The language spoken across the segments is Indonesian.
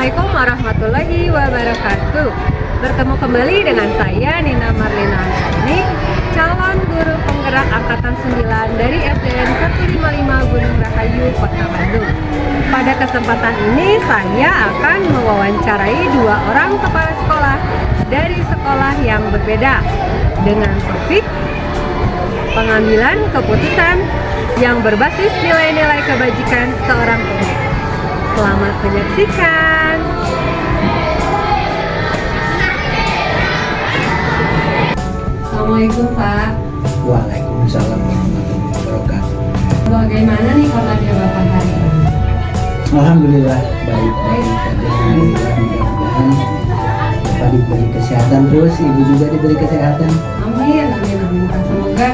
Assalamualaikum warahmatullahi wabarakatuh. Bertemu kembali dengan saya Nina Marlina ini, calon guru penggerak angkatan 9 dari SDN 155 Gunung Rahayu, Kota Bandung. Pada kesempatan ini saya akan mewawancarai 2 orang kepala sekolah dari sekolah yang berbeda dengan topik pengambilan keputusan yang berbasis nilai-nilai kebajikan seorang pemimpin. Selamat menyaksikan. Assalamualaikum Pak. Waalaikumsalam warahmatullahi wabarakatuh. Bagaimana nih kabarnya Bapak hari ini? Alhamdulillah baik-baik saja. Alhamdulillah, mudah-mudahan Bapak diberi kesehatan terus, Ibu juga diberi kesehatan. Amin, amin, amin Pak. Semoga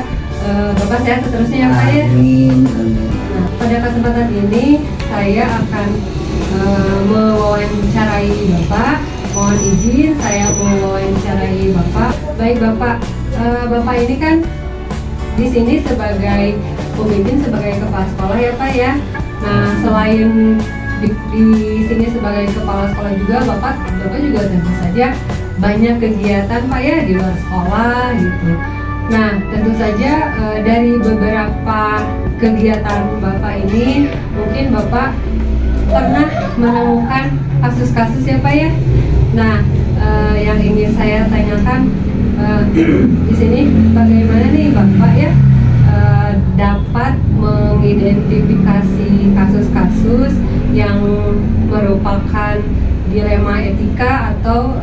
Bapak sehat seterusnya ya Pak ya. Amin, amin. Nah, pada kesempatan ini saya akan mewawancarai Bapak. Mohon izin saya mewawancarai Bapak. Baik Bapak, Bapak ini kan di sini sebagai pemimpin, sebagai kepala sekolah ya Pak ya. Nah, selain di sini sebagai kepala sekolah juga Bapak juga tentu saja banyak kegiatan Pak ya di luar sekolah gitu. Nah, tentu saja dari beberapa kegiatan Bapak ini mungkin Bapak pernah menemukan kasus-kasus ya Pak ya. Nah, yang ingin saya tanyakan di sini bagaimana nih Bapak ya dapat mengidentifikasi kasus-kasus yang merupakan dilema etika atau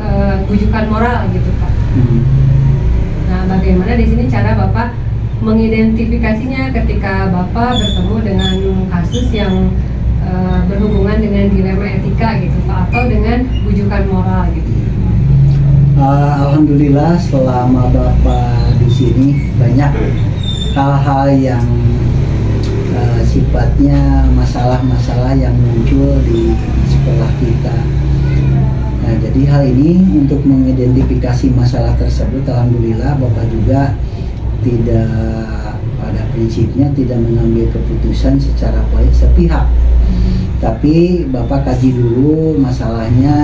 rujukan moral gitu Pak. Nah, bagaimana di sini cara Bapak mengidentifikasinya ketika Bapak bertemu dengan kasus yang berhubungan dengan dilema etika gitu Pak, atau dengan rujukan moral gitu? Alhamdulillah selama Bapak di sini banyak hal-hal yang sifatnya masalah-masalah yang muncul di sekolah kita. Nah, jadi hal ini untuk mengidentifikasi masalah tersebut, alhamdulillah Bapak juga tidak pada prinsipnya tidak mengambil keputusan secara sepihak. Tapi Bapak kaji dulu permasalahannya,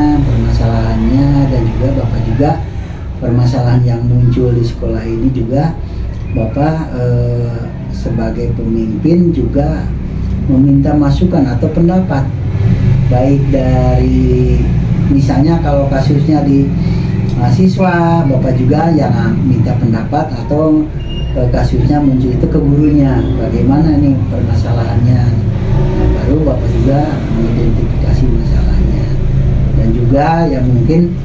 dan juga Bapak juga permasalahan yang muncul di sekolah ini juga Bapak sebagai pemimpin juga meminta masukan atau pendapat, baik dari misalnya kalau kasusnya di mahasiswa, Bapak juga yang minta pendapat, atau kasusnya muncul itu ke gurunya, bagaimana nih permasalahannya. Nah, baru Bapak juga mengidentifikasi masalahnya. Dan juga yang mungkin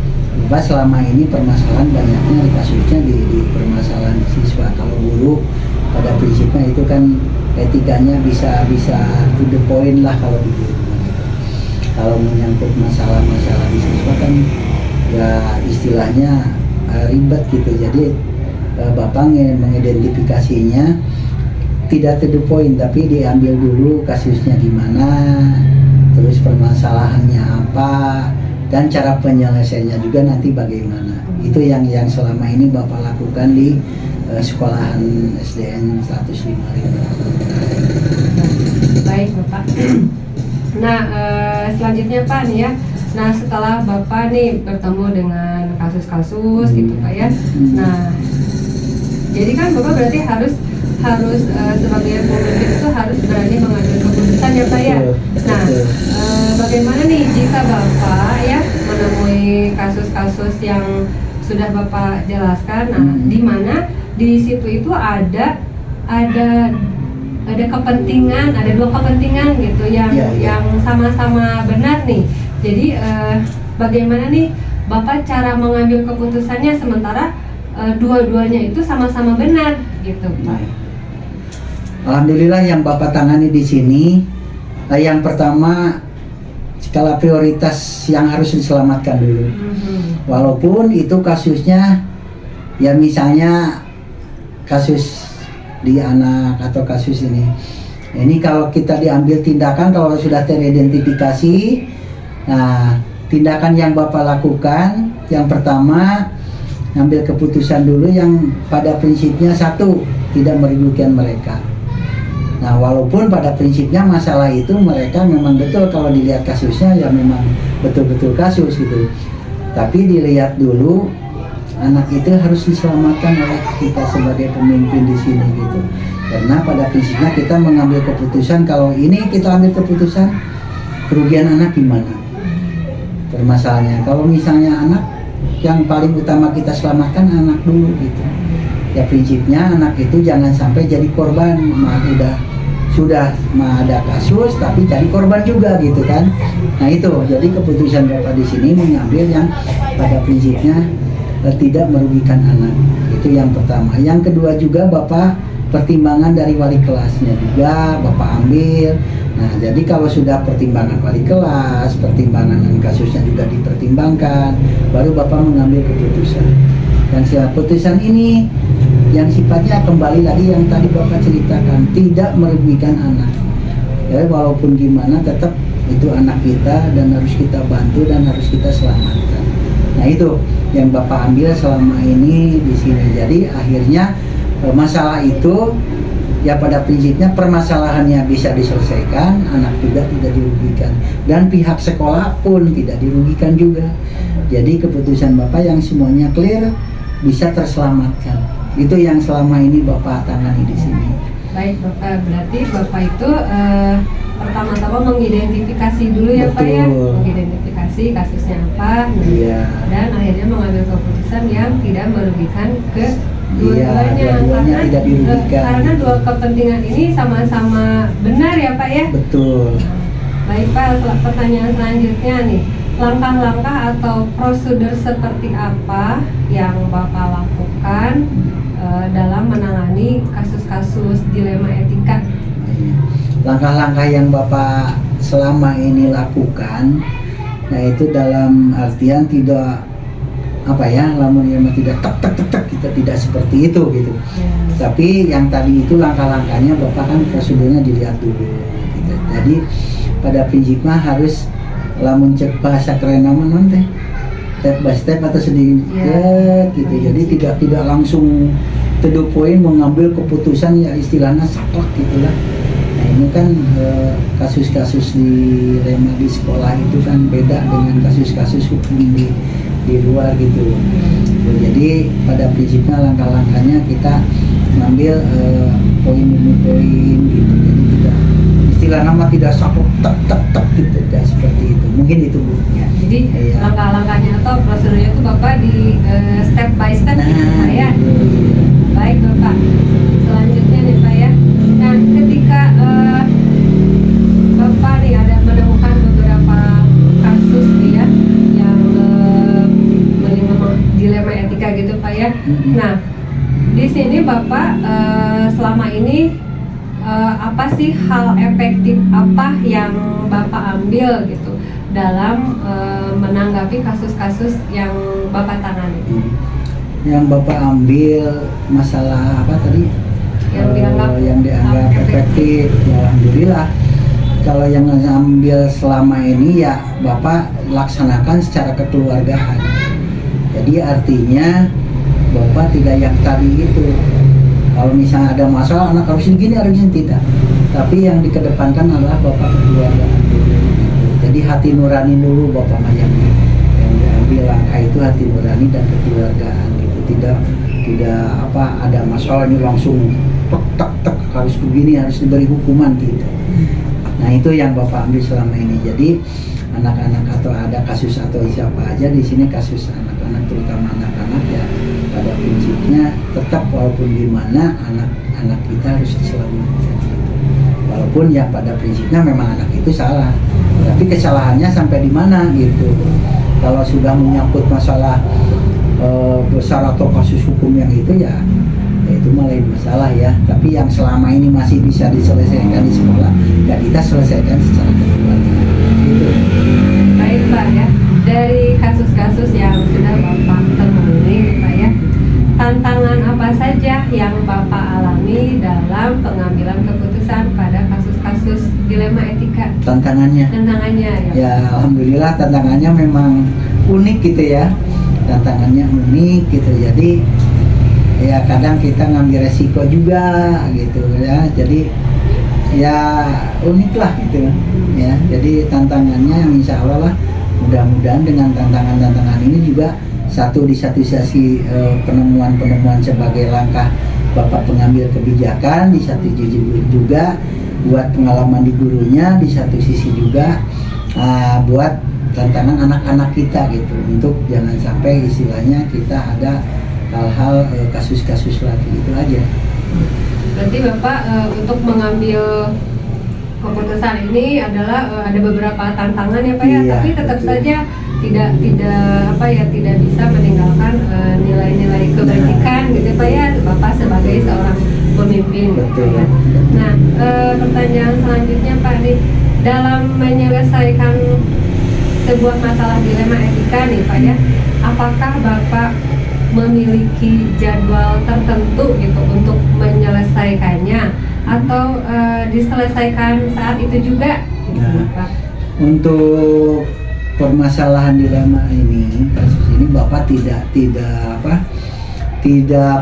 Bapak selama ini permasalahan banyaknya di kasusnya di permasalahan siswa. Kalau guru pada prinsipnya itu kan etikanya bisa to the point lah kalau di guru. Kalau menyangkut masalah-masalah di siswa kan ya istilahnya ribet gitu. Jadi Bapak mengidentifikasinya tidak to the point, tapi diambil dulu kasusnya gimana, terus permasalahannya apa, dan cara penyelesaiannya juga nanti bagaimana. Itu yang selama ini Bapak lakukan di sekolahan SDN 155. Baik Bapak. Nah, selanjutnya Pak nih ya. Nah, setelah Bapak nih bertemu dengan kasus-kasus gitu Pak ya. Nah, jadi kan Bapak berarti harus sebagai pemimpin itu harus berani mengambil keputusan ya Pak ya. Nah, bagaimana nih jika Bapak ya menemui kasus-kasus yang sudah Bapak jelaskan, nah di mana di situ itu ada kepentingan, ada 2 kepentingan gitu yang sama-sama benar nih. Jadi bagaimana nih Bapak cara mengambil keputusannya sementara dua-duanya itu sama-sama benar gitu Pak? Alhamdulillah yang Bapak tangani di sini, yang pertama skala prioritas yang harus diselamatkan dulu. Walaupun itu kasusnya ya misalnya kasus di anak atau kasus ini kalau kita diambil tindakan, kalau sudah teridentifikasi, nah tindakan yang Bapak lakukan yang pertama ngambil keputusan dulu yang pada prinsipnya satu, tidak merugikan mereka. Nah, walaupun pada prinsipnya masalah itu mereka memang betul kalau dilihat kasusnya ya memang betul-betul kasus gitu. Tapi dilihat dulu anak itu harus diselamatkan oleh kita sebagai pemimpin di sini gitu. Karena pada prinsipnya kita mengambil keputusan kalau ini kita ambil keputusan kerugian anak gimana? Permasalahannya kalau misalnya anak yang paling utama kita selamatkan anak dulu gitu. Ya prinsipnya anak itu jangan sampai jadi korban, sudah ada kasus tapi jadi korban juga gitu kan. Nah itu jadi keputusan Bapak di sini mengambil yang pada prinsipnya tidak merugikan anak. Itu yang pertama. Yang kedua juga Bapak pertimbangan dari wali kelasnya juga Bapak ambil. Nah jadi kalau sudah pertimbangan wali kelas, pertimbangan kasusnya juga dipertimbangkan, baru Bapak mengambil keputusan. Dan keputusan ini yang sifatnya kembali lagi yang tadi Bapak ceritakan, tidak merugikan anak. Ya walaupun gimana tetap itu anak kita dan harus kita bantu dan harus kita selamatkan. Nah itu yang Bapak ambil selama ini di sini. Jadi akhirnya masalah itu ya pada prinsipnya permasalahannya bisa diselesaikan, anak juga tidak dirugikan dan pihak sekolah pun tidak dirugikan juga. Jadi keputusan Bapak yang semuanya clear bisa terselamatkan. Itu yang selama ini Bapak tangani di sini. Baik, berarti Bapak itu pertama-tama mengidentifikasi dulu ya Pak ya, mengidentifikasi kasusnya apa, Iya. dan akhirnya mengambil keputusan yang tidak merugikan ke Iya, dua-duanya tidak dirugikan. Karena dua kepentingan ini sama-sama benar ya Pak ya. Betul. Baik Pak, pertanyaan selanjutnya nih, langkah-langkah atau prosedur seperti apa yang Bapak lakukan dalam menangani kasus-kasus dilema etika? Langkah-langkah yang Bapak selama ini lakukan, yaitu dalam artian tidak lamun yang tidak tek kita tidak seperti itu gitu. Yes. Tapi yang tadi itu langkah-langkahnya Bapak kan prosedurnya dilihat dulu gitu. Jadi pada prinsipnya harus lamun cek bahasa keren namun teh step by step atau sedikit gitu. Jadi tidak langsung to the point mengambil keputusan ya istilahnya saklek gitulah. Nah ini kan kasus-kasus dilema di sekolah itu kan beda dengan kasus-kasus hukum di luar gitu. Jadi pada prinsipnya langkah-langkahnya kita mengambil poin demi poin gitu. Jadi tidak istilah nama tidak saklek tak gitu, tidak seperti itu. Mungkin itu Bu. Ya, jadi Iya. langkah-langkahnya atau prosedurnya itu Bapak di step by step gitu Pak ya. Baik Bapak, selanjutnya nih Pak ya. Nah ketika Bapak nih ada menemukan beberapa kasus nih ya yang dilema etika gitu Pak ya. Nah di sini Bapak selama ini apa sih hal efektif apa yang Bapak ambil gitu dalam menanggapi kasus-kasus yang Bapak tangani? Yang Bapak ambil masalah apa tadi? Yang dianggap efektif. Ya, alhamdulillah. Kalau yang ambil selama ini ya Bapak laksanakan secara kekeluargaan. Jadi artinya Bapak tidak yang tadi itu. Kalau misalnya ada masalah anak harus begini harusnya tidak. Tapi yang dikedepankan adalah Bapak kekeluargaan dulu. Jadi hati nurani dulu Bapak yang diambil langkah itu hati nurani dan kekeluargaan gitu. Tidak ada masalah ini langsung tek harus begini harus diberi hukuman gitu. Nah itu yang Bapak ambil selama ini. Jadi anak-anak atau ada kasus atau siapa aja di sini kasus anak-anak terutama anak-anak ya pada prinsipnya tetap walaupun gimana anak-anak kita harus diselamatkan. Walaupun ya pada prinsipnya memang anak itu salah, tapi kesalahannya sampai di mana gitu. Kalau sudah menyangkut masalah besar atau kasus hukum yang itu ya itu malah masalah ya. Tapi yang selama ini masih bisa diselesaikan di sekolah ya kita selesaikan secara kekeluargaan gitu. Baik Pak ya, dari kasus-kasus yang sudah Bapak temui Pak ya, tantangan apa saja yang Bapak alami dalam pengambilan keputusan pada kasus-kasus dilema etika? Tantangannya ya alhamdulillah tantangannya memang unik gitu ya. Tantangannya unik gitu. Jadi ya kadang kita ngambil resiko juga gitu ya. Jadi ya unik lah gitu ya. Jadi tantangannya yang insya Allah lah, mudah-mudahan dengan tantangan-tantangan ini juga di satu sisi penemuan-penemuan sebagai langkah Bapak pengambil kebijakan, di satu sisi juga buat pengalaman di gurunya, di satu sisi juga buat tantangan anak-anak kita gitu, untuk jangan sampai istilahnya kita ada hal-hal kasus-kasus lagi, itu aja. Berarti Bapak untuk mengambil keputusan ini adalah ada beberapa tantangan ya Pak ya, Iya, tapi tetap betul. saja tidak bisa meninggalkan nilai-nilai kebajikan gitu Pak ya, Bapak sebagai seorang pemimpin. Betul. Ya. Nah, pertanyaan selanjutnya Pak nih, dalam menyelesaikan sebuah masalah dilema etika nih Pak ya, apakah Bapak memiliki jadwal tertentu gitu untuk menyelesaikannya, atau diselesaikan saat itu juga? Nah, Pak? untuk permasalahan dilema ini, kasus ini Bapak tidak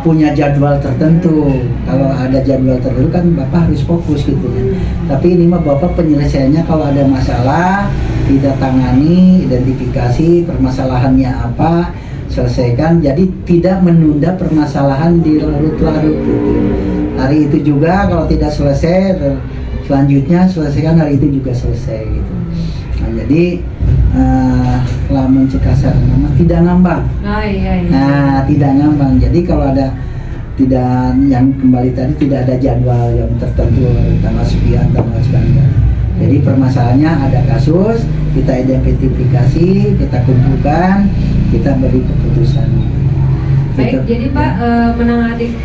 punya jadwal tertentu. Kalau ada jadwal tertentu kan Bapak harus fokus gitu ya. Tapi ini mah Bapak penyelesaiannya, kalau ada masalah kita tangani, identifikasi permasalahannya apa, selesaikan. Jadi tidak menunda permasalahan di larut-larut gitu. Hari itu juga kalau tidak selesai, selanjutnya selesaikan hari itu juga selesai gitu. Nah, jadi lamun cekasar nama tidak ngambang. Oh, iya. Nah, tidak ngambang. Jadi kalau ada tidak, yang kembali tadi tidak ada jadwal yang tertentu tanggal sekian, tanggal sekian. Jadi permasalahannya ada kasus, kita identifikasi, kita kumpulkan, kita beri keputusan. Baik, Gitu. jadi Pak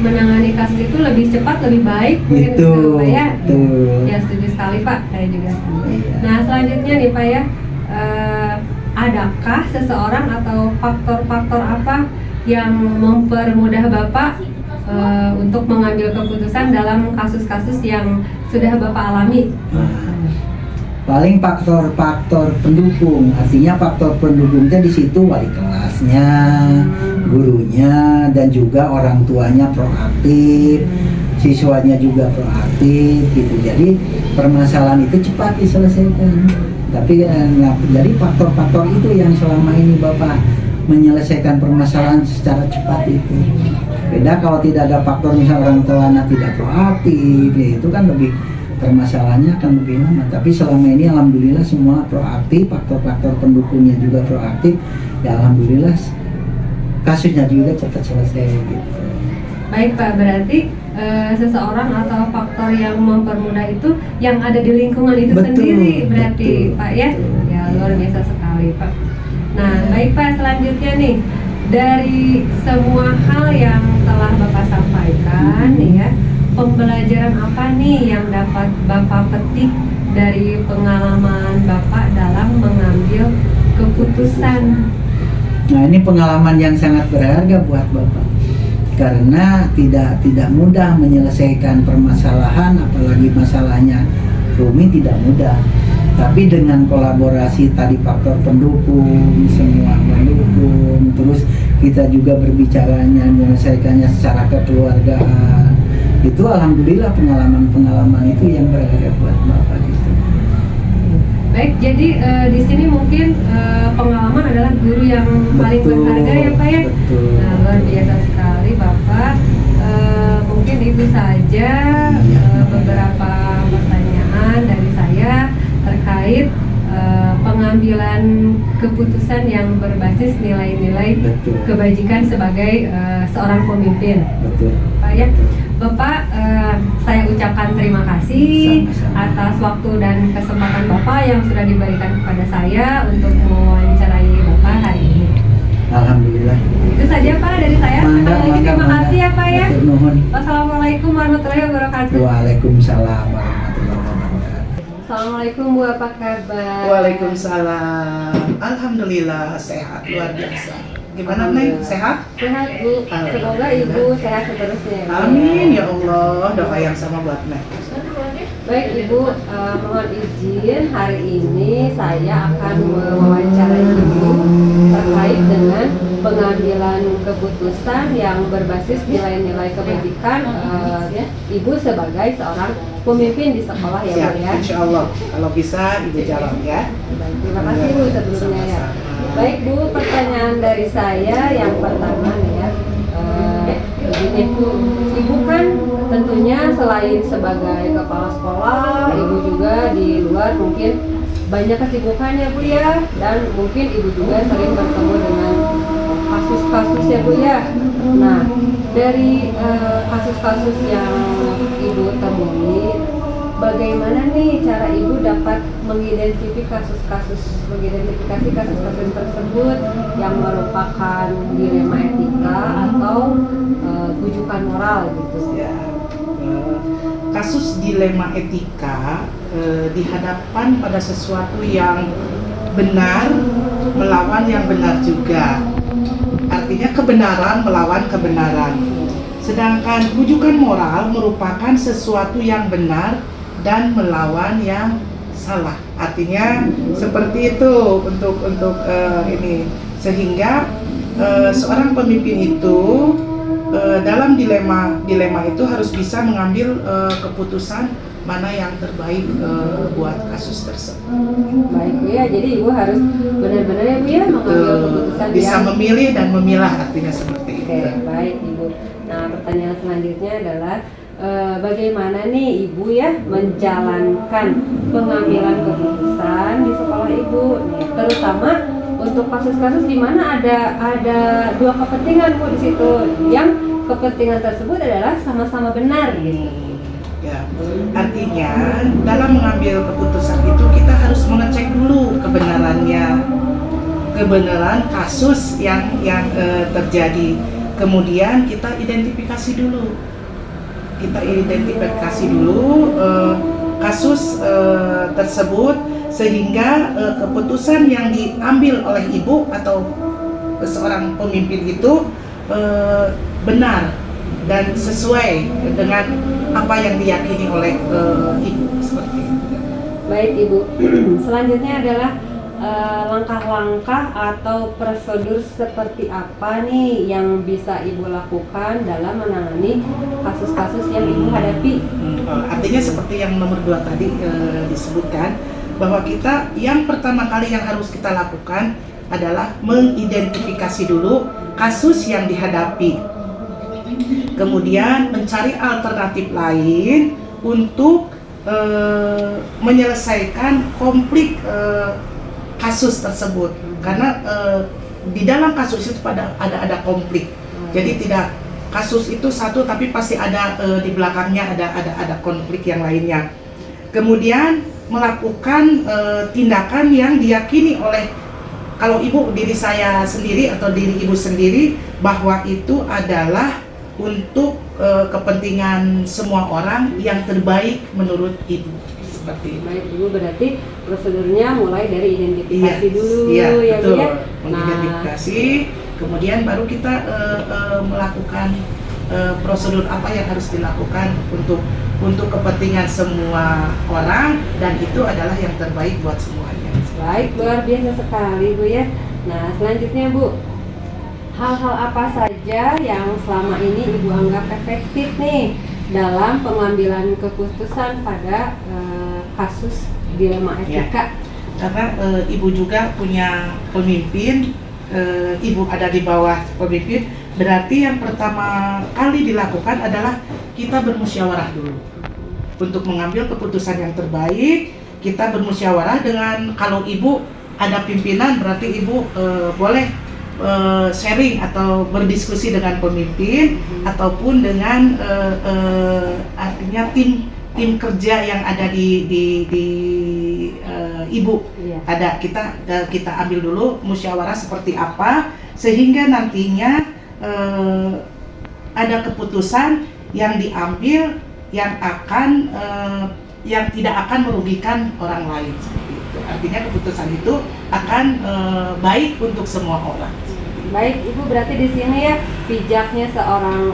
menangani kasus itu lebih cepat, lebih baik mungkin Itu, gitu, Pak ya. betul. Ya setuju sekali Pak, saya juga setuju. Iya. Nah selanjutnya nih Pak ya, adakah seseorang atau faktor-faktor apa yang mempermudah Bapak untuk mengambil keputusan dalam kasus-kasus yang sudah Bapak alami? Nah, paling faktor-faktor pendukung, artinya faktor pendukungnya di situ wali kelasnya, gurunya, dan juga orang tuanya proaktif, siswanya juga proaktif gitu. Jadi permasalahan itu cepat diselesaikan. Tapi jadi faktor-faktor itu yang selama ini Bapak menyelesaikan permasalahan secara cepat itu. Beda kalau tidak ada faktor, misalnya orang tuanya tidak proaktif, ya itu kan lebih, permasalahannya akan lebih lama. Tapi selama ini alhamdulillah semua proaktif, faktor-faktor pendukungnya juga proaktif, ya alhamdulillah kasusnya juga cepat selesai gitu. Baik Pak, berarti seseorang atau faktor yang mempermudah itu yang ada di lingkungan itu Betul, sendiri berarti betul, Pak ya? betul. Ya luar biasa sekali Pak. Nah baik Pak, selanjutnya nih, dari semua hal yang telah Bapak sampaikan nih ya, pembelajaran apa nih yang dapat Bapak petik dari pengalaman Bapak dalam mengambil keputusan? Nah, ini pengalaman yang sangat berharga buat Bapak, karena tidak mudah menyelesaikan permasalahan, apalagi masalahnya rumit, tidak mudah. Tapi dengan kolaborasi tadi, faktor pendukung, semua mendukung, terus kita juga berbicaranya, menyelesaikannya secara kekeluargaan, itu alhamdulillah pengalaman-pengalaman itu yang berharga buat Bapak gitu. Baik, jadi di sini mungkin pengalaman adalah guru yang paling Betul, berharga ya Pak ya. betul. Nah luar biasa sekali Bapak. Mungkin itu saja beberapa pertanyaan dari saya terkait pengambilan keputusan yang berbasis nilai-nilai Betul. kebajikan sebagai seorang pemimpin. Betul. Pak ya, Bapak, saya ucapkan terima kasih Sama-sama. atas waktu dan kesempatan Bapak yang sudah diberikan kepada saya untuk mewawancarai Bapak hari ini. Alhamdulillah. Itu saja Pak dari saya. Sekali lagi terima kasih ya Pak ya. Matur nuhun. Wassalamualaikum warahmatullahi wabarakatuh. Waalaikumsalam warahmatullahi wabarakatuh. Assalamualaikum Bu, apa kabar? Waalaikumsalam. Alhamdulillah sehat, luar biasa. Gimana Neng? Sehat? Sehat Bu. Semoga Ibu sehat seterusnya. Amin ya Allah. Doa yang sama buat Neng. Baik Ibu, mohon izin hari ini saya akan mewawancarai Ibu terkait dengan pengambilan keputusan yang berbasis nilai-nilai kebajikan Ibu sebagai seorang pemimpin di sekolah ya Siap, Bu ya. insya Allah kalau bisa Ibu jawab ya. Baik, terima kasih Bu sebelumnya ya. Baik Bu, pertanyaan dari saya yang pertama nih ya. Ibu kan tentunya selain sebagai kepala sekolah, Ibu juga di luar mungkin banyak kesibukan ya Bu ya, dan mungkin Ibu juga sering bertemu dengan kasus-kasus ya Bu ya. Nah, dari kasus-kasus yang Ibu temui, bagaimana nih cara Ibu dapat mengidentifikasi kasus-kasus tersebut yang merupakan dilema etika atau bujukan moral gitu? Ya, kasus dilema etika dihadapkan pada sesuatu yang benar melawan yang benar juga. Artinya kebenaran melawan kebenaran. Sedangkan bujukan moral merupakan sesuatu yang benar dan melawan yang salah. Artinya seperti itu untuk ini, sehingga seorang pemimpin itu dalam dilema itu harus bisa mengambil keputusan mana yang terbaik buat kasus tersebut. Baik Bu ya, jadi Ibu harus benar-benar ya Bu ya mengambil keputusan bisa yang memilih dan memilah, artinya seperti itu. Oke, baik Ibu. Nah, pertanyaan selanjutnya adalah bagaimana nih Ibu ya menjalankan pengambilan keputusan di sekolah Ibu nih, terutama untuk kasus-kasus di mana ada dua kepentingan Bu di situ, yang kepentingan tersebut adalah sama-sama benar gitu. Ya, artinya dalam mengambil keputusan itu kita harus mengecek dulu kebenaran kasus yang terjadi. Kemudian kita identifikasi dulu kasus tersebut, sehingga keputusan yang diambil oleh ibu atau seorang pemimpin itu benar dan sesuai dengan apa yang diyakini oleh ibu, seperti itu. Baik Ibu, selanjutnya adalah langkah-langkah atau prosedur seperti apa nih yang bisa Ibu lakukan dalam menangani kasus-kasus yang Ibu hadapi? Artinya seperti yang nomor 2 tadi disebutkan, bahwa kita yang pertama kali yang harus kita lakukan adalah mengidentifikasi dulu kasus yang dihadapi. Kemudian mencari alternatif lain untuk menyelesaikan konflik kasus tersebut, karena di dalam kasus itu ada konflik. Jadi tidak kasus itu satu, tapi pasti ada di belakangnya ada konflik yang lainnya. Kemudian melakukan tindakan yang diyakini oleh, kalau diri saya sendiri atau diri ibu sendiri, bahwa itu adalah untuk kepentingan semua orang yang terbaik menurut ibu, seperti itu. Baik Ibu, berarti prosedurnya mulai dari identifikasi dulu ya Bu betul. ya. Mengidentifikasi, kemudian baru kita melakukan prosedur apa yang harus dilakukan untuk kepentingan semua orang, dan itu adalah yang terbaik buat semuanya. Baik, luar biasa sekali Bu ya. Nah, selanjutnya Bu, hal-hal apa saja yang selama ini Ibu anggap efektif nih dalam pengambilan keputusan pada kasus dilema etika? Karena ibu juga punya pemimpin, ibu ada di bawah pemimpin, berarti yang pertama kali dilakukan adalah kita bermusyawarah dulu untuk mengambil keputusan yang terbaik. Kita bermusyawarah dengan, kalau ibu ada pimpinan, berarti ibu boleh sharing atau berdiskusi dengan pemimpin ataupun dengan artinya tim kerja yang ada di ibu. Iya. Ada, kita ambil dulu musyawarah seperti apa, sehingga nantinya ada keputusan yang diambil yang tidak akan merugikan orang lain, seperti itu. Artinya keputusan itu akan baik untuk semua orang. Baik Ibu, berarti di sini ya bijaknya seorang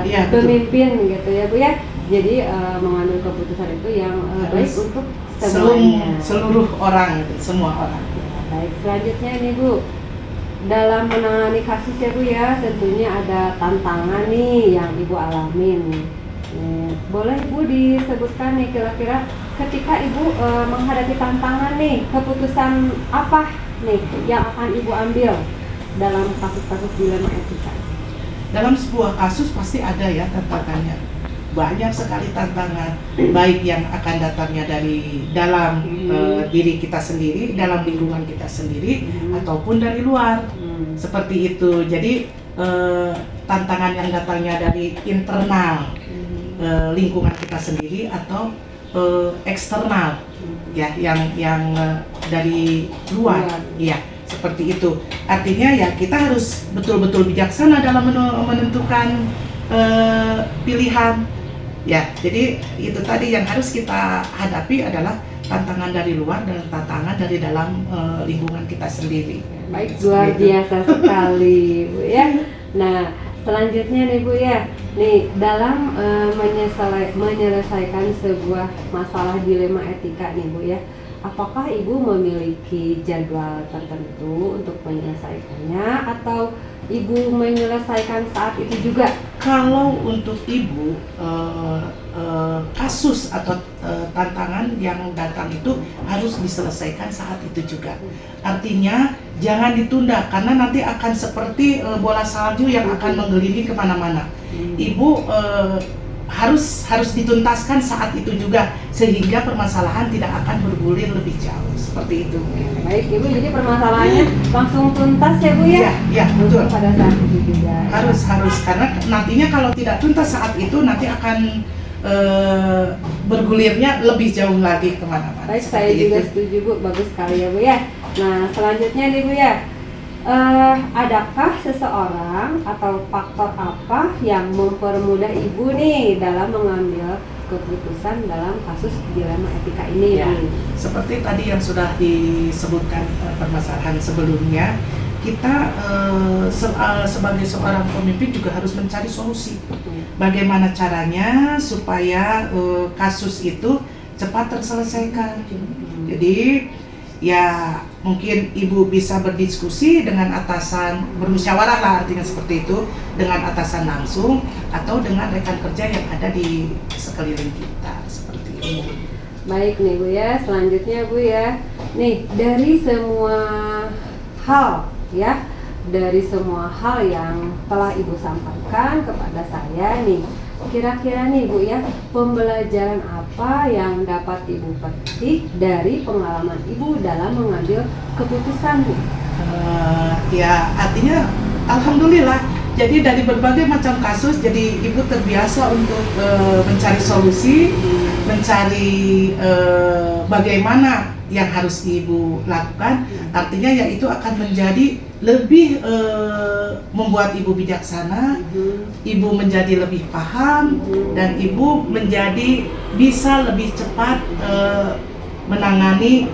Iya, pemimpin gitu ya Bu ya. Jadi mengambil keputusan itu yang baik untuk semuanya. Seluruh orang, semua orang. Baik, selanjutnya ini Bu, dalam menangani kasus ya Bu ya, tentunya ada tantangan nih yang Ibu alamin nih. Boleh Bu disebutkan nih kira-kira ketika Ibu menghadapi tantangan nih, keputusan apa nih yang akan Ibu ambil dalam kasus-kasus dilema etika? Dalam sebuah kasus pasti ada ya tantangannya. Banyak sekali tantangan, baik yang akan datangnya dari dalam diri kita sendiri, dalam lingkungan kita sendiri, ataupun dari luar. Seperti itu. Jadi tantangan yang datangnya dari internal lingkungan kita sendiri atau eksternal ya, yang dari luar. Ya, seperti itu. Artinya ya kita harus betul-betul bijaksana dalam menentukan pilihan. Ya, jadi itu tadi yang harus kita hadapi adalah tantangan dari luar dan tantangan dari dalam lingkungan kita sendiri. Baik, luar biasa sekali Bu ya. Nah, selanjutnya nih Bu ya, nih dalam menyelesaikan sebuah masalah dilema etika nih Bu ya, apakah Ibu memiliki jadwal tertentu untuk menyelesaikannya atau Ibu menyelesaikan saat itu juga? Kalau untuk Ibu, kasus atau tantangan yang datang itu harus diselesaikan saat itu juga. Artinya jangan ditunda karena nanti akan seperti bola salju yang akan menggelinding kemana-mana. Ibu harus dituntaskan saat itu juga sehingga permasalahan tidak akan bergulir lebih jauh, seperti itu. Baik Ibu, jadi permasalahannya langsung tuntas ya Bu ya? Ya, betul. Pada saat itu juga. Harus karena nantinya kalau tidak tuntas saat itu nanti akan bergulirnya lebih jauh lagi kemana-mana. Baik, saya juga setuju Bu, bagus sekali ya Bu ya. Nah, selanjutnya nih Bu ya, adakah seseorang atau faktor apa yang mempermudah Ibu nih dalam mengambil keputusan dalam kasus dilema etika ini? Ya, seperti tadi yang sudah disebutkan permasalahan sebelumnya, kita sebagai seorang pemimpin juga harus mencari solusi. Bagaimana caranya supaya kasus itu cepat terselesaikan. Jadi ya mungkin Ibu bisa berdiskusi dengan atasan, bermusyawarah lah artinya seperti itu, dengan atasan langsung atau dengan rekan kerja yang ada di sekeliling kita, seperti itu. Baik nih Bu ya, selanjutnya Bu ya, nih dari semua hal ya, dari semua hal yang telah Ibu sampaikan kepada saya nih, kira-kira nih Bu ya, pembelajaran apa yang dapat Ibu petik dari pengalaman Ibu dalam mengambil keputusan Bu? Ya artinya alhamdulillah, jadi dari berbagai macam kasus jadi Ibu terbiasa untuk mencari solusi, mencari bagaimana yang harus Ibu lakukan. Artinya ya itu akan menjadi lebih membuat Ibu bijaksana, Ibu menjadi lebih paham, dan Ibu menjadi bisa lebih cepat menangani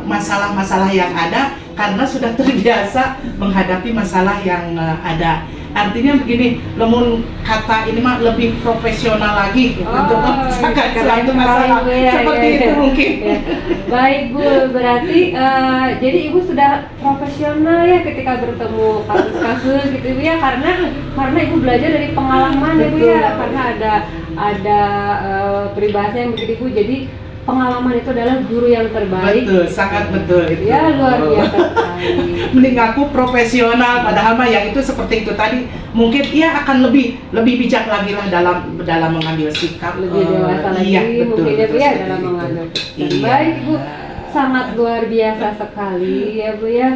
masalah-masalah yang ada karena sudah terbiasa menghadapi masalah yang ada. Artinya begini, lemun kata ini mah lebih profesional lagi untuk mengerjakan suatu masalah seperti itu mungkin. Ya. Baik Bu, berarti jadi Ibu sudah profesional ya ketika bertemu kasus-kasus gitu Bu ya, karena Ibu belajar dari pengalaman ya Bu ya, karena ada peribahasa yang begitu Bu, jadi pengalaman itu adalah guru yang terbaik. Betul, sangat betul itu. Ya, luar biasa sekali. Mending aku profesional, padahal mah yang itu seperti itu tadi, mungkin ia akan lebih bijak lagi lah dalam mengambil sikap, lebih dewasa lagi, iya, betul, mungkin ya Bu ya, dalam itu. mengambil keputusan. Iya. Baik Bu, sangat luar biasa sekali ya Bu ya.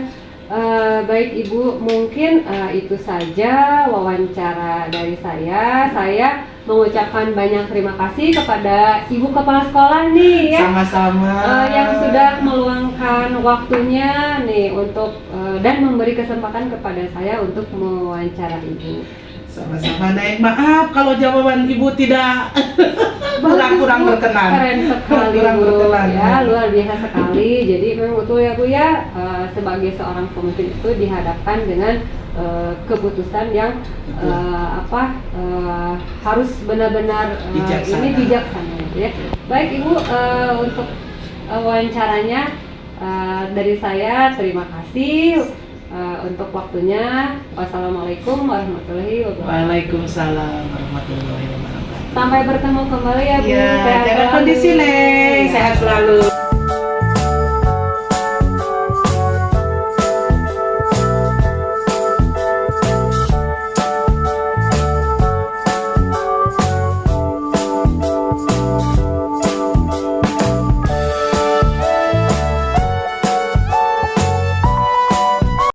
Baik Ibu, mungkin itu saja wawancara dari saya. Saya mengucapkan banyak terima kasih kepada Ibu Kepala Sekolah nih ya. Sama-sama. Yang sudah meluangkan waktunya nih untuk dan memberi kesempatan kepada saya untuk mewawancara Ibu. Sama-sama, Naik. Maaf kalau jawaban Ibu tidak kurang berkenan. Keren sekali kurang Bu, berkenan. ya luar biasa sekali. Jadi memang betul ya Bu ya, sebagai seorang pemimpin itu dihadapkan dengan keputusan yang harus benar-benar Bijaksana. ini bijaksana ya. Baik Ibu, untuk wawancaranya dari saya terima kasih. untuk waktunya. Wassalamualaikum warahmatullahi wabarakatuh. Waalaikumsalam warahmatullahi wabarakatuh. Sampai bertemu kembali ya Bu. Ya, Sehat jaga selalu. kondisi, Leng. Ya. Sehat selalu.